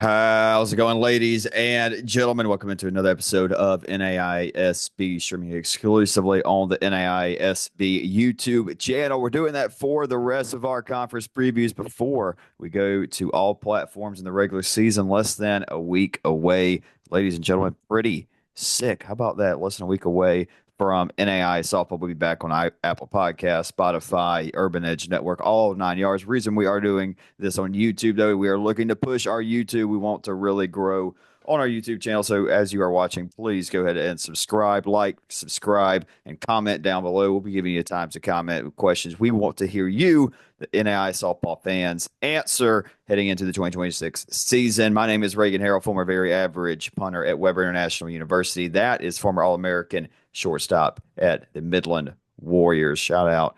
How's it going, ladies and gentlemen? Welcome into another episode of NAISB, streaming exclusively on the NAISB YouTube channel. We're doing that for the rest of our conference previews before we go to all platforms in the regular season, less than a week away. Ladies and gentlemen, pretty sick. How about that? Less than a week away from NAI softball. We'll be back on Apple Podcasts, Spotify, Urban Edge Network, all 9 yards. Reason we are doing this on YouTube, though, we are looking to push our YouTube. We want to really grow on our YouTube channel. So as you are watching, please go ahead and subscribe, and comment down below. We'll be giving you time to comment with questions. We want to hear you, the NAI softball fans, answer heading into the 2026 season. My name is Reagan Harrell, former very average punter at Weber International University. That is former All-American shortstop at the Midland Warriors. Shout out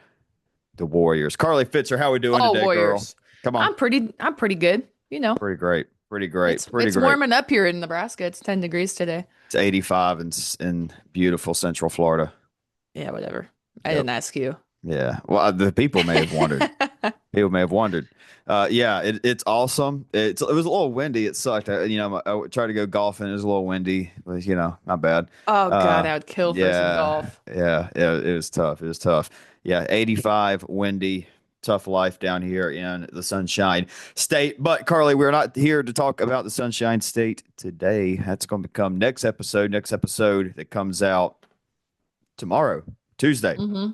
the Warriors. Carly Fitzer, how we doing Oh, today, Warriors. girl? Come on. I'm pretty good. Pretty great. Pretty great. It's Pretty it's great. warming up here in Nebraska. It's 10 degrees today. It's 85 in beautiful Central Florida. Yeah, whatever. I Yep. didn't ask you. Yeah. Well, the people may have wondered. People may have wondered. Yeah, it's awesome. It was a little windy. It sucked. I tried to go golfing. It was a little windy, but not bad. Oh God, Uh, I would kill for some yeah, golf. yeah. It was tough. It was tough. Yeah, 85, windy, tough life down here in the Sunshine State. But Carly, we're not here to talk about the Sunshine State today. That's going to become next episode. Next episode that comes out tomorrow, Tuesday. Mm-hmm.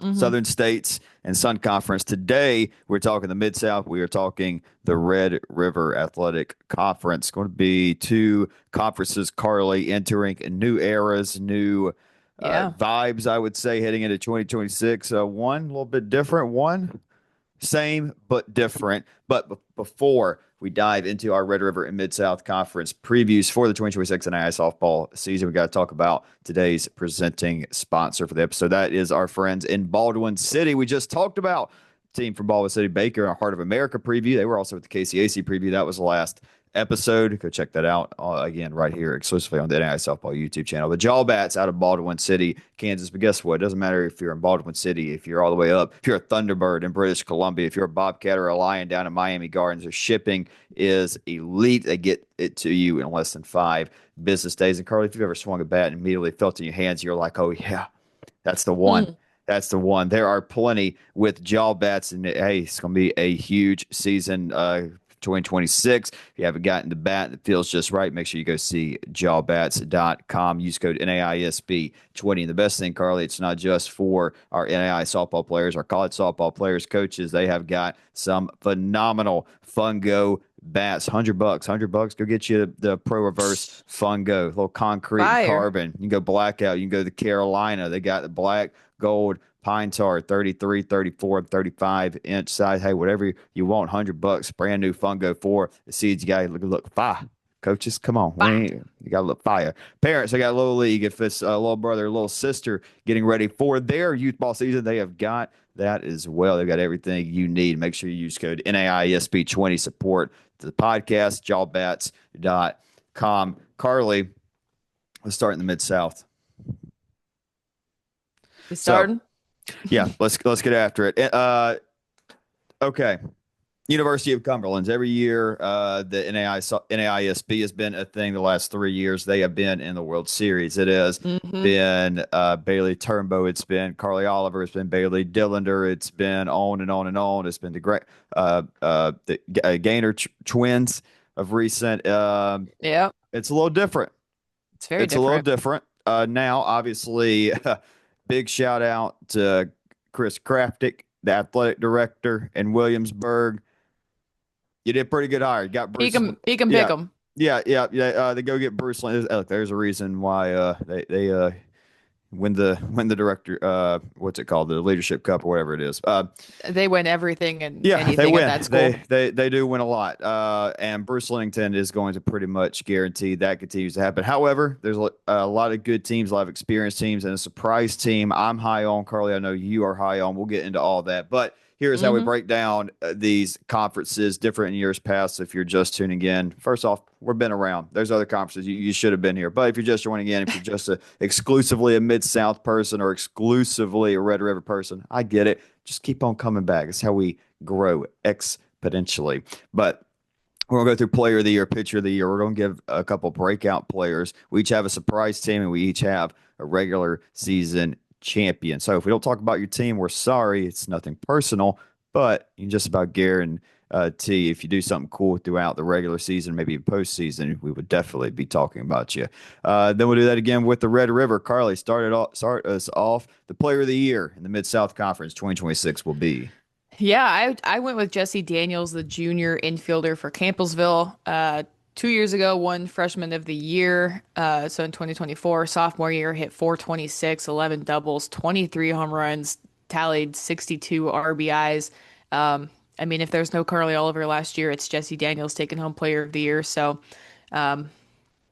Mm-hmm. Southern States and Sun Conference. Today, we're talking the Mid-South. We are talking the Red River Athletic Conference. Going to be two conferences, Carly, entering new eras, new Yeah. vibes, I would say, heading into 2026. One, a little bit different. One, same but different. But before we dive into our Red River and Mid-South Conference previews for the 2026 NAIA softball season, we got to talk about today's presenting sponsor for the episode. That is our friends in Baldwin City. We just talked about team from Baldwin City, Baker, and our Heart of America preview. They were also at the KCAC preview. That was the last episode. Go check that out again right here exclusively on the NAI Softball YouTube channel. The Jawbats out of Baldwin City, Kansas. But guess what? It doesn't matter if you're in Baldwin City, if you're all the way up, if you're a Thunderbird in British Columbia, if you're a Bobcat or a Lion down in Miami Gardens, their shipping is elite. They get it to you in less than 5 business days. And Carly, if you've ever swung a bat and immediately felt it in your hands, you're like, oh yeah, that's the one. Mm. That's the one. There are plenty with Jawbats, and hey, it's going to be a huge season. 2026. If you haven't gotten the bat that feels just right, make sure you go see jawbats.com. Use code NAISB20. And the best thing, Carly, it's not just for our NAI softball players, our college softball players, coaches. They have got some phenomenal Fungo bats. $100. Go get you the Pro Reverse Fungo, little concrete Fire. carbon. You can go blackout. You can go to Carolina. They got the black, gold, pine tar, 33, 34, 35-inch size. Hey, whatever you want, $100, brand new Fungo for the seeds. You got to look fire. Coaches, come on. You got to look fire. Parents, I got a little league. If it's a little brother, a little sister getting ready for their youth ball season, they have got that as well. They've got everything you need. Make sure you use code NAISB20. Support the podcast, jawbats.com. Carly, let's start in the Mid-South. You starting? Yeah, let's get after it. Okay. University of Cumberland's every year. The NAISB has been a thing the last 3 years. They have been in the World Series. It has been Bailey Turnbow. It's been Carly Oliver. It's been Bailey Dillander. It's been on and on and on. It's been the Gaynor twins of recent. Yeah. It's a little different. It's very It's a little different. different. Now, obviously, big shout out to Chris Kraftic, the athletic director in Williamsburg. You did pretty good hire. You got Bruce. Pick 'em, pick 'em, Yeah, pick 'em. yeah. They go get Bruce Lane. Look, there's a reason why they win the director what's it called, the leadership cup or whatever it is. They win everything and Yeah, they anything win. at that school. They do win a lot. And Bruce Lennington is going to pretty much guarantee that continues to happen. However, there's a lot of good teams, a lot of experienced teams, and a surprise team I'm high on. Carly, I know you are high on. We'll get into all that. But here's how we hmm break down these conferences different in years past. If you're just tuning in, first off, we've been around. There's other conferences. You should have been here. But if you're just joining in, if you're just exclusively a Mid-South person or exclusively a Red River person, I get it. Just keep on coming back. It's how we grow exponentially. But We're gonna go through player of the year, pitcher of the year. We're gonna give a couple breakout players. We each have a surprise team, and we each have a regular season champion. So if we don't talk about your team, we're sorry. It's nothing personal, but you can just about guarantee if you do something cool throughout the regular season, maybe postseason, we would definitely be talking about you. Then we'll do that again with the Red River. Carly, start us off. The player of the year in the Mid South Conference 2026 will be. Yeah, I went with Jesse Daniels, the junior infielder for Campbellsville. 2 years ago, won freshman of the year. So in 2024, sophomore year, hit 426, 11 doubles, 23 home runs, tallied 62 RBIs. I mean, if there's no Carly Oliver last year, it's Jesse Daniels taking home player of the year. So um,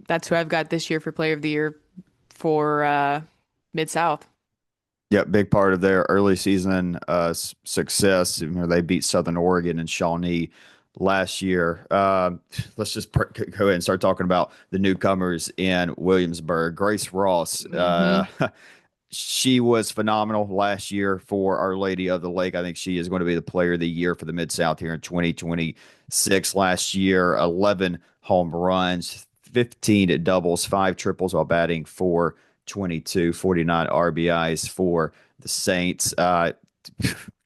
that's who I've got this year for player of the year for Mid South. Yeah, big part of their early season success. You know, they beat Southern Oregon and Shawnee last year. Let's just go ahead and start talking about the newcomers in Williamsburg. Grace Ross, Hmm. she was phenomenal last year for Our Lady of the Lake. I think she is going to be the player of the year for the Mid South here in 2026. Last year, 11 home runs, 15 doubles, five triples while batting 422, 49 RBIs for the Saints.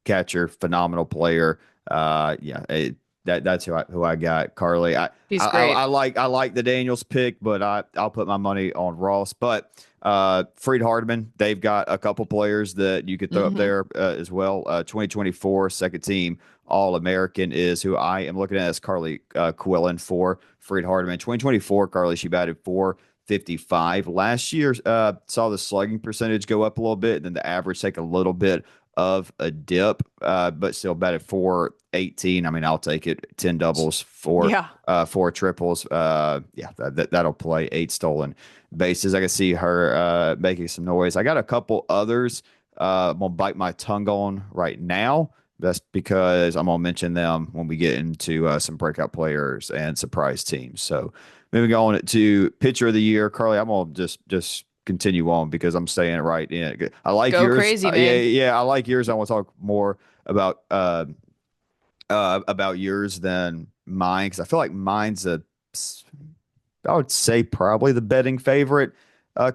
Catcher, phenomenal player. That's who I got. Carly, He's great. I like the Daniels pick, but I'll put my money on Ross. But Freed Hardman, they've got a couple players that you could throw up Hmm. there as well. 2024 second team All American is who I am looking at as Carly Quillen for Freed Hardman. 2024, Carly, she batted 455. Last year, saw the slugging percentage go up a little bit, and then the average take a little bit of a dip, but still batted 418. I mean, I'll take it. 10 doubles, Yeah. four triples. Yeah, that'll play. Eight stolen bases. I can see her making some noise. I got a couple others I'm gonna bite my tongue on right now. That's because I'm gonna mention them when we get into some breakout players and surprise teams. So moving on to pitcher of the year, Carly, I'm gonna just continue on because I'm saying it right. Yeah, I like Go yours. crazy, Yeah, man. yeah, I like yours. I want to talk more about yours than mine because I feel like mine's I would say probably the betting favorite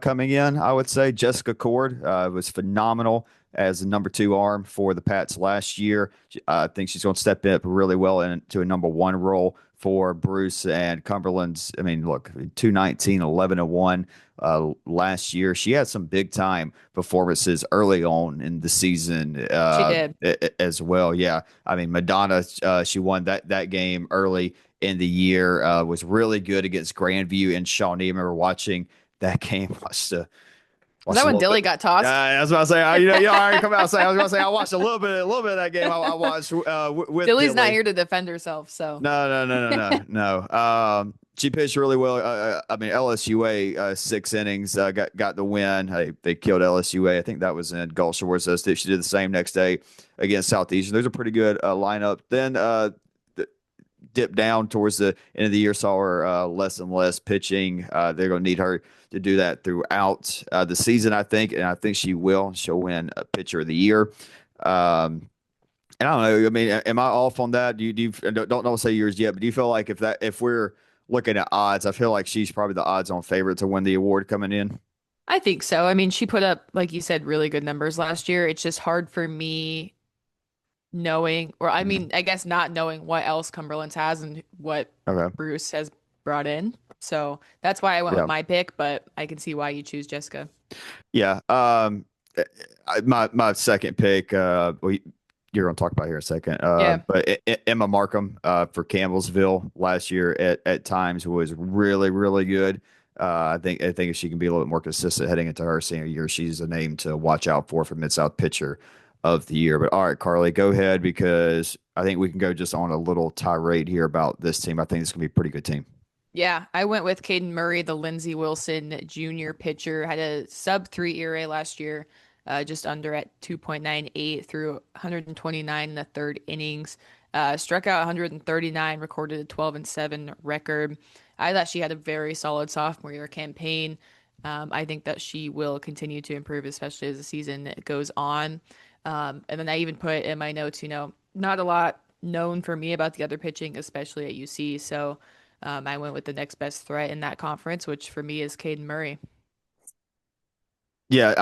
coming in. I would say Jessica Cord was phenomenal as the number two arm for the Pats last year. I think she's going to step up really well into a number one role for Bruce and Cumberland's. I mean, look, 219, 11 and 1 last year. She had some big time performances early on in the season She did. as well. Yeah. I mean, Madonna, she won that game early in the year. Was really good against Grandview and Shawnee. I remember watching that game. Is Watched that a when little bit. Dilly got tossed? I was about to say, I already come out and say, I was going to say, I watched a little bit of that game. I watched with Dilly's not Dilly. here to defend herself, so No. She pitched really well. I mean, LSU A 6 innings got the win. They killed LSU A. I think that was in Gulf Shores. She did the same next day against Southeastern. There's a pretty good lineup. Then dipped down towards the end of the year. Saw her less and less pitching. They're going to need her to do that throughout the season, I think, and I think she will. She'll win a pitcher of the year. And I don't know. I mean, am I off on that? Do you don't say yours yet, but do you feel like if we're looking at odds, I feel like she's probably the odds-on favorite to win the award coming in. I think so. I mean, she put up, like you said, really good numbers last year. It's just hard for me knowing, or I Mhm. mean, I guess not knowing what else Cumberland's has and what Okay. Bruce has brought in. So that's why I went with Yeah. my pick, but I can see why you choose Jessica. Yeah. My second pick. You're going to talk about here in a second. Yeah. But Emma Markham for Campbellsville last year at times was really good. I think if she can be a little bit more consistent heading into her senior year, she's a name to watch out for Mid South pitcher of the year. But all right, Carly, go ahead because I think we can go just on a little tirade here about this team. I think it's going to be a pretty good team. Yeah, I went with Caden Murray, the Lindsey Wilson junior pitcher. Had a sub 3 ERA last year, just under at 2.98 through 129 in the third innings. Struck out 139, recorded a 12-7 record. I thought she had a very solid sophomore year campaign. I think that she will continue to improve, especially as the season goes on. And then I even put in my notes, not a lot. known for me about the other pitching, especially at UC. So I went with the next best threat in that conference, which for me is Caden Murray. Yeah,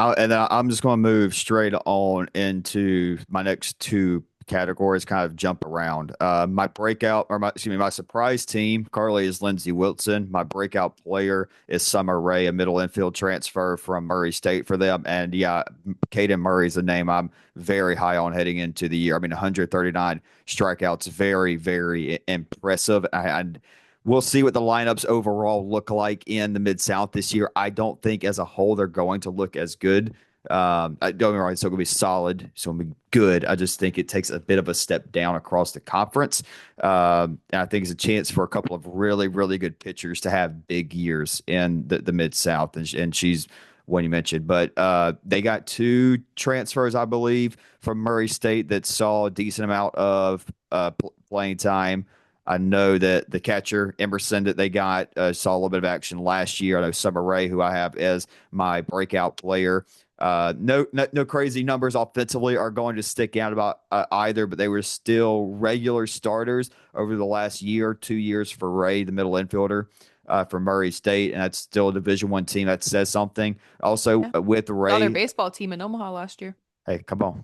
I'm just going to move straight on into my next two categories, kind of jump around. My breakout, or excuse me, my surprise team, Carly, is Lindsey Wilson. My breakout player is Summer Rae, a middle infield transfer from Murray State for them. And yeah, Caden Murray is a name I'm very high on heading into the year. I mean, 139 strikeouts, very, very impressive. And we'll see what the lineups overall look like in the Mid South this year. I don't think as a whole they're going to look as good. Don't get me wrong, it's still going to be solid, it's going to be good. I just think it takes a bit of a step down across the conference. And I think it's a chance for a couple of really, really good pitchers to have big years in the Mid South. And she's one you mentioned, but they got two transfers, I believe, from Murray State that saw a decent amount of playing time. I know that the catcher Emerson that they got saw a little bit of action last year. I know Summer Rae, who I have as my breakout player. No crazy numbers offensively are going to stick out about either, but they were still regular starters over the last year, 2 years for Ray, the middle infielder from Murray State, and that's still a Division I team. That says something. Also Yeah. with Saw their Ray, baseball team in Omaha last year. hey, come on.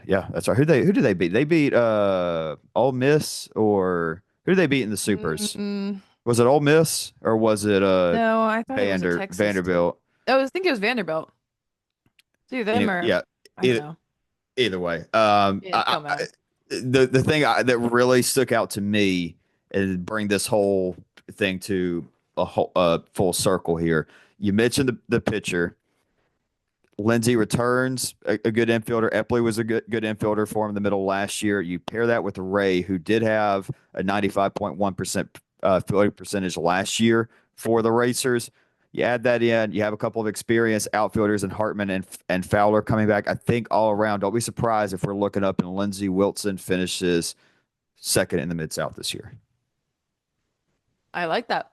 Yeah, that's right. Who did they beat? They beat Ole Miss, or who did they beat in the Supers? Mm, Was it Ole Miss or was it no, I thought it was a Texas team. Vanderbilt? I think it was Vanderbilt. It's either them Anyway, or yeah. I don't Either, know. either way, Yeah, it don't matter. the thing that really stuck out to me and bring this whole thing to a whole full circle here. You mentioned the pitcher. Lindsey returns a good infielder. Epley was a good infielder for him in the middle last year. You pair that with Ray, who did have a 95.1% fielding percentage last year for the Racers. You add that in, you have a couple of experienced outfielders in Hartman and Fowler coming back. I think all around, don't be surprised if we're looking up and Lindsey Wilson finishes second in the Mid South this year. I like that.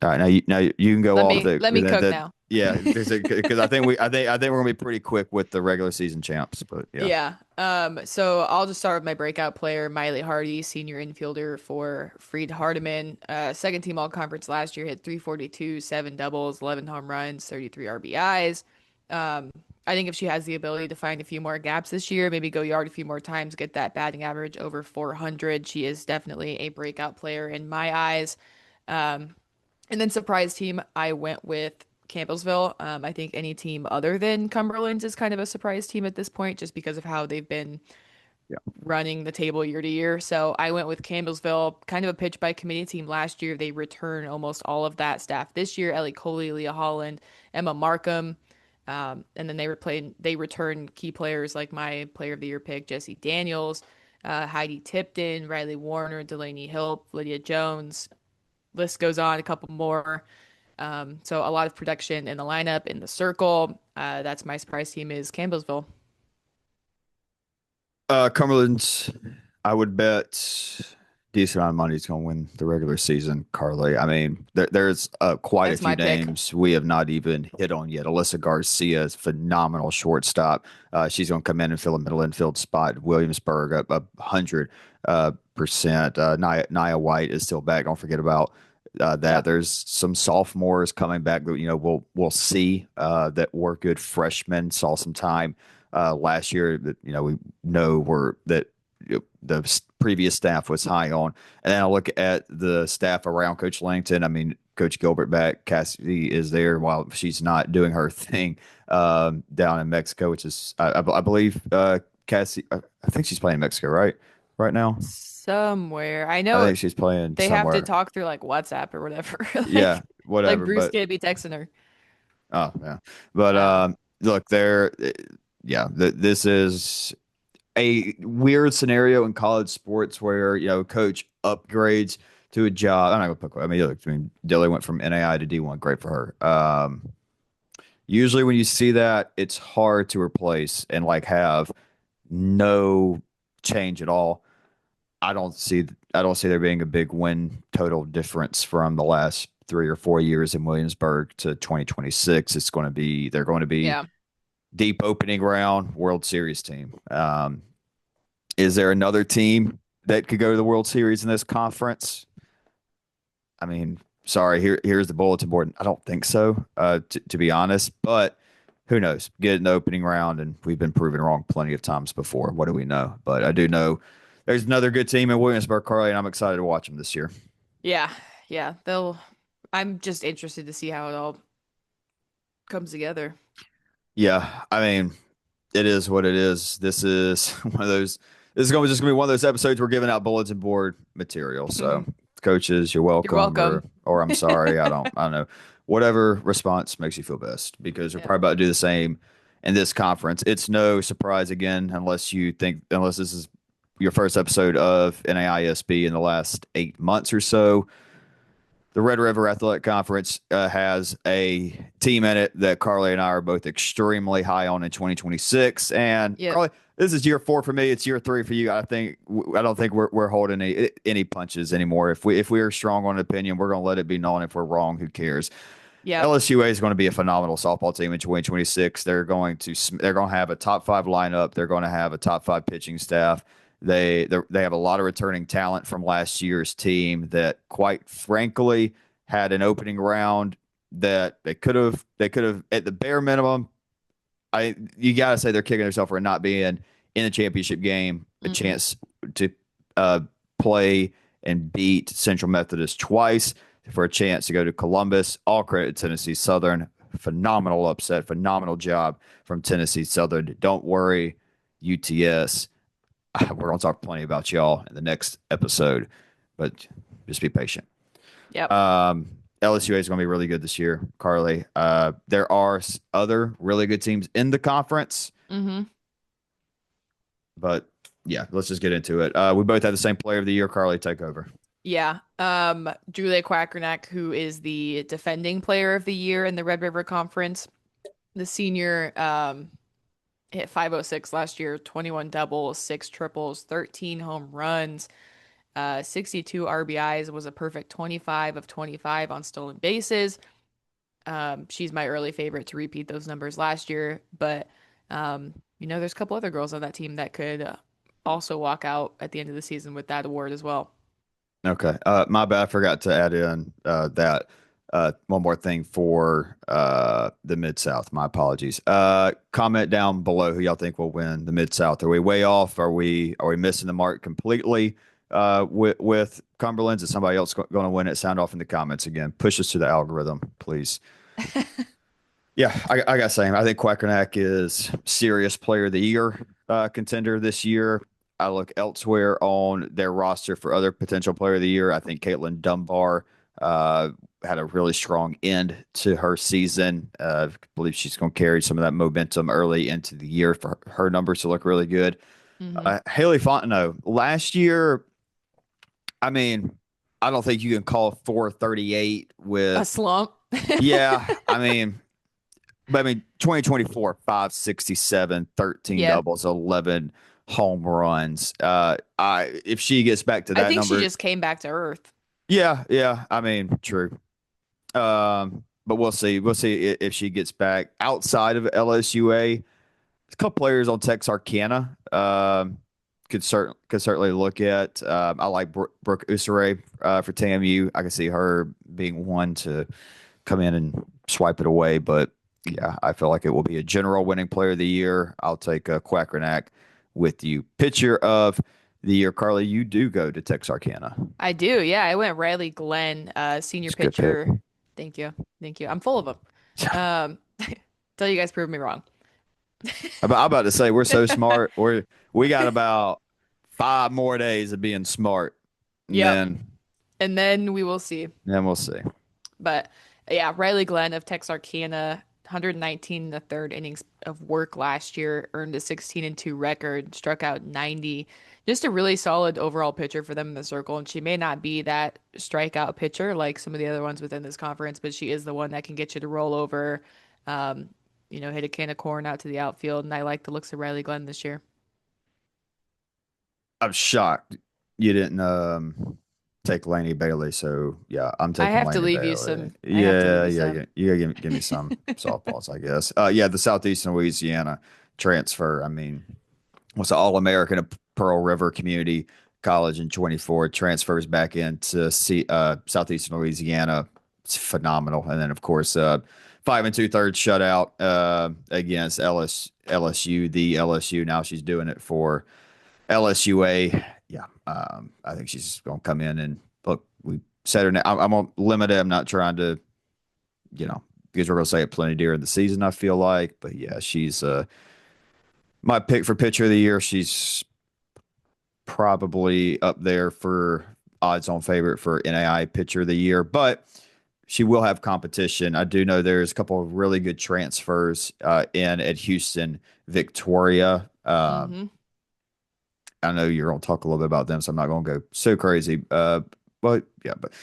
All right, now you can go Let off me let me cook now. yeah, because I think we're gonna be pretty quick with the regular season champs, but yeah. Yeah. So I'll just start with my breakout player, Miley Hardy, senior infielder for Freed Hardeman. Second team all conference last year, hit 342, seven doubles, 11 home runs, 33 RBIs. I think if she has the ability to find a few more gaps this year, maybe go yard a few more times, get that batting average over 400, she is definitely a breakout player in my eyes. Um, and then surprise team, I went with Campbellsville. I think any team other than Cumberland's is kind of a surprise team at this point, just because of how they've been Yeah. running the table year to year. So I went with Campbellsville, kind of a pitch by committee team last year. They return almost all of that staff this year. Ellie Coley, Leah Holland, Emma Markham. And then they return key players like my player of the year pick, Jesse Daniels, Heidi Tipton, Riley Warner, Delaney Hill, Lydia Jones. List goes on, a couple more. So a lot of production in the lineup, in the circle. That's my surprise team is Campbellsville. Cumberland's, I would bet decent amount of money is going to win the regular season. Carly, I mean, there's quite a That's few my pick. names we have not even hit on yet. Alyssa Garcia is phenomenal shortstop. She's going to come in and fill a middle infield spot. Williamsburg, 100%. Nia White is still back. Don't forget about that. Yep. There's some sophomores coming back that we'll see that were good freshmen. Saw some time last year that we know were that the previous staff was high on. And then I look at the staff around Coach Langton. I mean, Coach Gilbert back, Cassidy is there while she's not doing her thing down in Mexico, which is I believe Cassie. I think she's playing in Mexico, right? Right now, Somewhere. I I know think she's playing they have to somewhere. talk through like WhatsApp or whatever. Yeah, Like whatever. Bruce But can't be texting her. oh yeah, but Um, look, yeah, this is a weird scenario in college sports where coach upgrades to a job. I'm not gonna put. I mean, look, Dilly went from NAI to D1. Great for her. Usually, when you see that, it's hard to replace and like have no change at all. I don't see there being a big win total difference from the last 3 or 4 years in Williamsburg to 2026. They're going to be yeah. deep opening round World Series team. Is there another team that could go to the World Series in this conference? I mean, sorry, here's the bulletin board. I don't think so, to be honest, but who knows? Get in the opening round, and we've been proven wrong plenty of times before. What do we know? But I do know there's another good team in Williamsburg, Carly, and I'm excited to watch them this year. Yeah, yeah. They'll. I'm just interested to see how it all comes together. Yeah, I mean, it is what it is. This is one of those. This is going to just going to be one of those episodes we're giving out bulletin board material. So, coaches, you're You're welcome, welcome. or I'm sorry. I don't know. Whatever response makes you feel best, because we're Yeah. probably about to do the same in this conference. It's no surprise again, unless this is your first episode of NAISB in the last 8 months or so. The Red River Athletic Conference has a team in it that Carly and I are both extremely high on in 2026. And Yep. Carly, this is year 4 for me. It's year 3 for you. I don't think we're holding any punches anymore. If we are strong on an opinion, we're going to let it be known. If we're wrong, who cares? Yep. LSU A is going to be a phenomenal softball team in 2026. They're going to have a top 5 lineup. They're going to have a top 5 pitching staff. They have a lot of returning talent from last year's team that, quite frankly, had an opening round that they could have at the bare minimum. You got to say they're kicking themselves for not being in the championship game, a Hmm. chance to uh, play and beat Central Methodist twice, for a chance to go to Columbus. All credit to Tennessee Southern. Phenomenal upset, phenomenal job from Tennessee Southern. Don't worry, UTS. We're going to talk plenty about y'all in the next episode, but just be patient. Yep. Um, LSUA is going to be really good this year, Carly. There are other really good teams in the conference, Hmm. but yeah, let's just get into it. We both had the same player of the year. Carly, take over. Yeah. Julia Quackernack, who is the defending player of the year in the Red River Conference, the senior, hit 506 last year, 21 doubles, 6 triples, 13 home runs, 62 RBIs, was a perfect 25 of 25 on stolen bases. She's my early favorite to repeat those numbers last year, but there's a couple other girls on that team that could also walk out at the end of the season with that award as well. Okay. My bad. I forgot to add in that one more thing for the Mid South. My apologies. Comment down below who y'all think will win the Mid South. Are we way off? Are we missing the mark completely with Cumberland's? Is somebody else going to win it? Sound off in the comments again. Push us to the algorithm, please. Yeah, I got saying. I think Quackernack is serious player of the year contender this year. I look elsewhere on their roster for other potential player of the year. I think Caitlin Dunbar uh, had a really strong end to her season. I believe she's going to carry some of that momentum early into the year for her numbers to look really good. Hmm. Haley Fontenot, last year, I mean, I don't think you can call 438 A with, slump. yeah, but 2024, 567, 13 Yeah. doubles, 11 home runs. If she gets back to I that think she number, just came back to earth. yeah, yeah. True. But we'll see. We'll see if she gets back outside of LSUA. A couple players on Texarkana could certainly look at. I like Brooke Usure for TAMU. I can see her being one to come in and swipe it away. But yeah, I feel like it will be a general winning player of the year. I'll take Quackernack with you. Pitcher of the year, Carly. You do go to Texarkana. I do. Yeah, I went Riley Glenn, senior It's a good pick. pitcher. Thank you. Thank you. I'm full of them. Um, Till you guys prove me wrong. I'm about to say we're so smart. We got about 5 more days of being smart, and Yep. then And then we will see. we'll see. But yeah, Riley Glenn of Texarkana, 119 in the third innings of work last year, earned a 16-2 record, struck out 90. Just a really solid overall pitcher for them in the circle. And she may not be that strikeout pitcher like some of the other ones within this conference, but she is the one that can get you to roll over, um, hit a can of corn out to the outfield. And I like the looks of Riley Glenn this year. I'm shocked you didn't take Laney Bailey. So yeah, I'm I taking have to Laney leave you Bailey. some. I have to leave Yeah, you yeah, some. yeah. You gotta give me some softballs, I guess. Yeah, the Southeastern Louisiana transfer. Was an All American of Pearl River Community college in 24, transfers back into Southeastern Louisiana. It's phenomenal. And then, of course, 5 2/3 shutout against LSU, the LSU. Now she's doing it for LSU A. Yeah, I think she's going to come in and look. We said her name. I'm going to limit it. I'm not trying to, because we're going to say it plenty during the season, I feel like. But yeah, she's my pick for pitcher of the year. She's probably up there for odds on favorite for NAI pitcher of the year, but she will have competition. I do know there's a couple of really good transfers in at Houston, Victoria. Mm-hmm. I know you're going to talk a little bit about them, so I'm not going to go so crazy. But yeah, but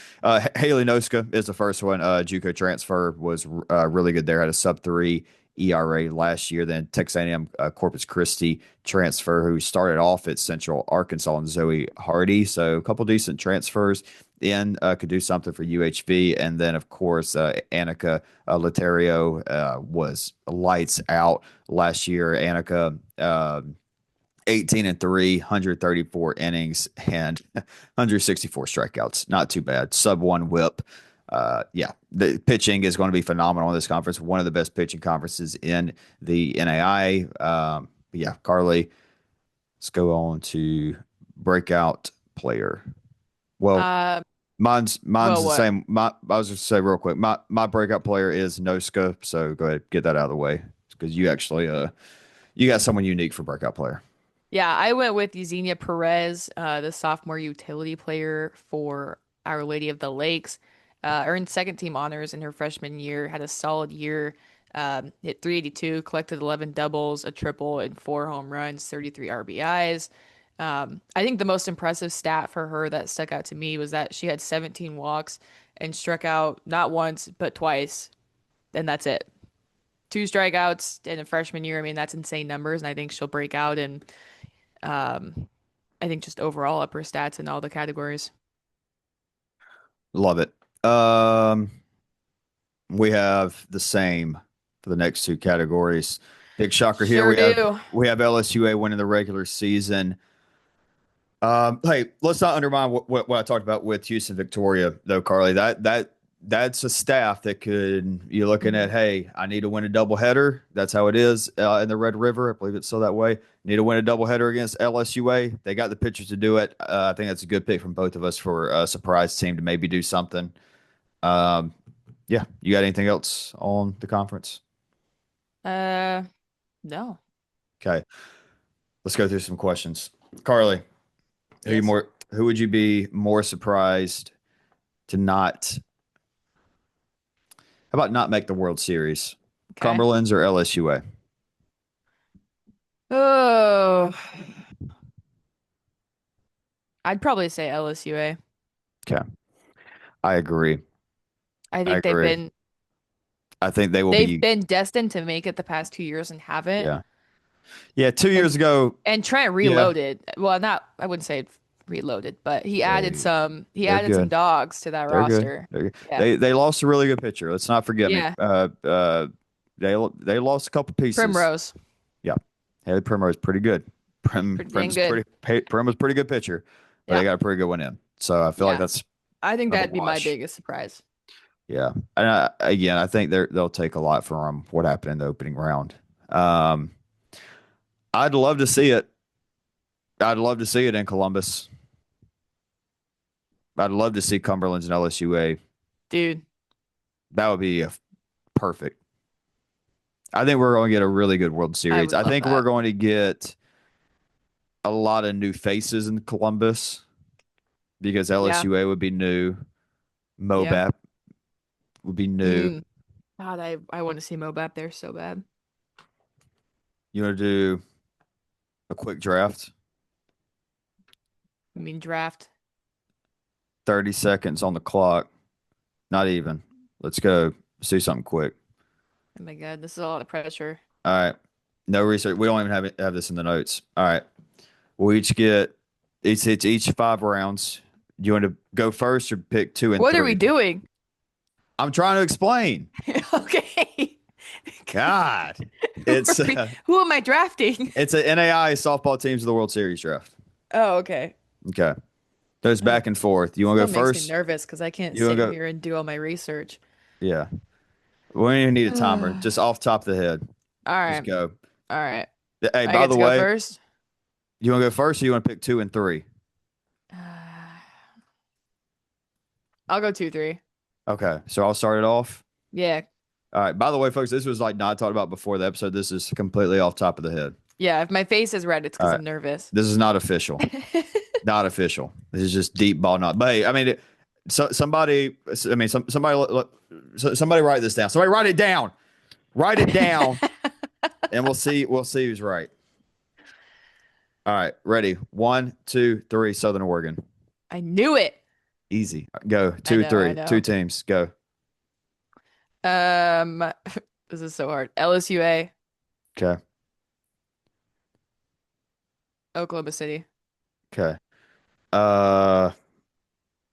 Haley Noska is the first one. JUCO transfer was really good there. Had a sub 3 ERA last year. Then Texas A&M Corpus Christi transfer who started off at Central Arkansas and Zoe Hardy. So a couple decent transfers in could do something for UHV. And then of course Annika Laterio was lights out last year. Annika 18-3, 134 innings and 164 strikeouts. Not too bad. Sub 1 whip. Yeah, the pitching is going to be phenomenal in this conference. One of the best pitching conferences in the NAI. Yeah, Carly, let's go on to breakout player. Well, mine's well, the what? same. I was just say real quick. My breakout player is Noska. So go ahead, get that out of the way because you actually you got someone unique for breakout player. Yeah, I went with Yesenia Perez, the sophomore utility player for Our Lady of the Lakes. Earned second team honors in her freshman year, had a solid year, hit 382, collected 11 doubles, a triple, and 4 home runs, 33 RBIs. I think the most impressive stat for her that stuck out to me was that she had 17 walks and struck out not once, but twice, and that's it. 2 strikeouts in a freshman year. I mean, that's insane numbers, and I think she'll break out and I think just overall upper stats in all the categories. Love it. We have the same for the next two categories. Big shocker here. Sure do. We have LSU A winning the regular season. Hey, let's not undermine what I talked about with Houston Victoria, though, Carly. That's a staff that could you're looking at. Mhm. Hey, I need to win a doubleheader. That's how it is in the Red River. I believe it's still that way. Need to win a doubleheader against LSU A. They got the pitchers to do it. I think that's a good pick from both of us for a surprise team to maybe do something. Um, yeah, you got anything else on the conference? Uh, no. Okay, let's go through some questions. Carly, Yes. who would you be more surprised to not? How about not make the World Series? Okay. Cumberland's or LSU A? Oh, I'd probably say LSUA. Okay, I agree. I I think agree. I think they will they've be. been destined to make it the past 2 years and haven't. Yeah, yeah. 2 years And ago, Trent yeah, reloaded. Well, not I wouldn't say reloaded, but they he they're added some good. dogs to that They're good. roster. They're good. Yeah. They lost a really good pitcher. Let's not forget me. Yeah. They lost a couple pieces. Primrose. Yeah, Haley Primrose pretty good. Pretty dang good. Prim was pretty good pitcher, but they Yeah. got a pretty good one in. So I feel like Yeah. that's I think a that'd be my wash. biggest surprise. Yeah, and again, I think they'll take a lot from what happened in the opening round. Um, I'd love to see it. I'd love to see it in Columbus. I'd love to see Cumberland's and LSU A. Dude. That would be perfect. I think we're going to get a really good World I Series. would I love think we're that. going to get a lot of new faces in Columbus because Yeah. LSUA would be new. Yeah. Mobap would be new. Mm. God, I want to see Mobap there so bad. You want to do a quick draft? I mean, draft. 30 seconds on the clock. Not even. Let's go. Let's do something quick. Oh my God, this is a lot of pressure. All right. No research. We don't even have this in the notes. All right. We'll each get it's each 5 rounds. Do you want to go first or pick two and What are we three? doing? I'm trying to explain. Okay. God, it's Who am I drafting? it's an NAI softball teams of the World Series draft. Oh, okay. Okay. Goes Ugh, back and forth. You want this to go one makes me first? nervous because I can't You want sit to go? here and do all my research. Yeah. We don't even need a timer. All Just off top of the head. Just right. go. All right. Hey, I by get the to go way, first. you want to go first or you want to pick two and three? I'll go 2, 3. Okay. So I'll start it off. Yeah. All right. By the way, folks, this was like not talked about before the episode. This is completely off top of the head. Yeah. If my face is red, it's All because right. I'm nervous. This is not official. Not official. This is just deep ball not. But hey, I mean, somebody. I mean, somebody write this down. Somebody write it down. Write it down, and we'll see. We'll see who's right. All right. Ready? 1, 2, 3. Southern Oregon. I knew it. Easy. Go. I Two, know. I three. Two know. teams. Go. Um, this is so hard. LSU A, Okay. Oklahoma City. Okay. Uh,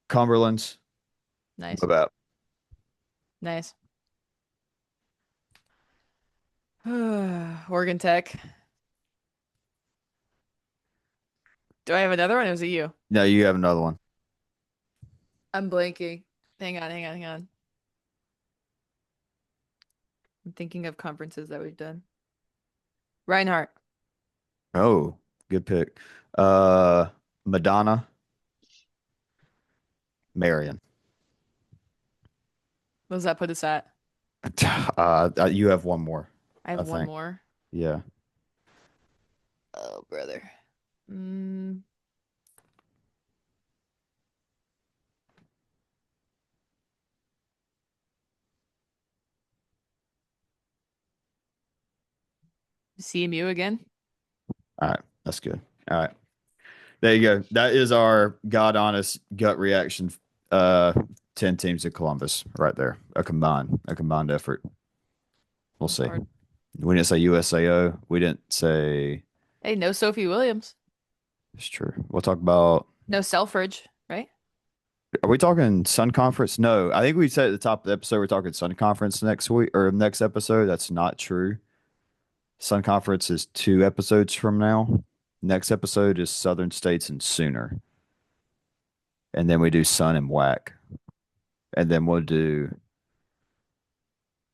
Cumberland's. Nice. Move out. Nice. Oregon Tech. Do I have another one or is it you? No, you have another one. I'm blanking. Hang on. I'm thinking of conferences that we've done. Reinhardt. Oh, good pick. Madonna, Marion. What does that put us at? You have one more, I I have one think. more. Yeah. Oh, brother. Mm, CMU again? All right. That's good. All right. There you go. That is our God honest gut reaction. Uh, 10 teams in Columbus right there. A combined effort. We'll That's see. hard. We didn't say USAO. We didn't say Hey, no Sophie Williams. it's true. We'll talk about No Selfridge, right? are we talking Sun Conference? No. I think we said at the top of the episode we're talking Sun Conference next week or next episode. That's not true. Sun Conference is 2 episodes from now. Next episode is Southern States and Sooner. And then we do Sun and Whack. And then we'll do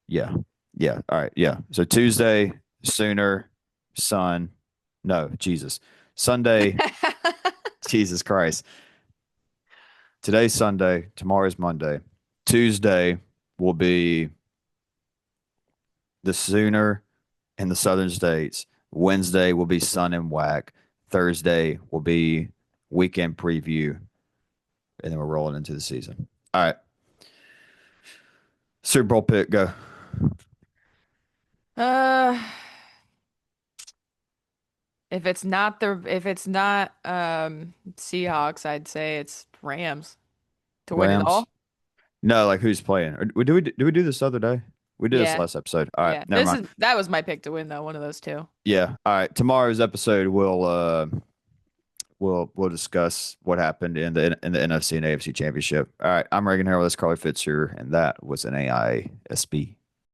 yeah. Yeah. All right. Yeah. So Tuesday, Sooner, Sun. No, Jesus. Sunday, Jesus Christ. Today's Sunday. Tomorrow's Monday. Tuesday will be the Sooner and the Southern States. Wednesday will be Sun and Whack. Thursday will be weekend preview. And then we're rolling into the season. All right. Super Bowl pick, go. Uh, if it's not Seahawks, I'd say it's Rams to win it Rams. all. No, like who's playing? Or did we do this the other day? We did this Yeah. last episode. All right, Yeah. never mind. That was my pick to win though, one of those two. Yeah. All right. Tomorrow's episode we'll discuss what happened in the NFC and AFC championship. All right. I'm Reagan Harrell. That's Carly Fitzer, and that was an AISB.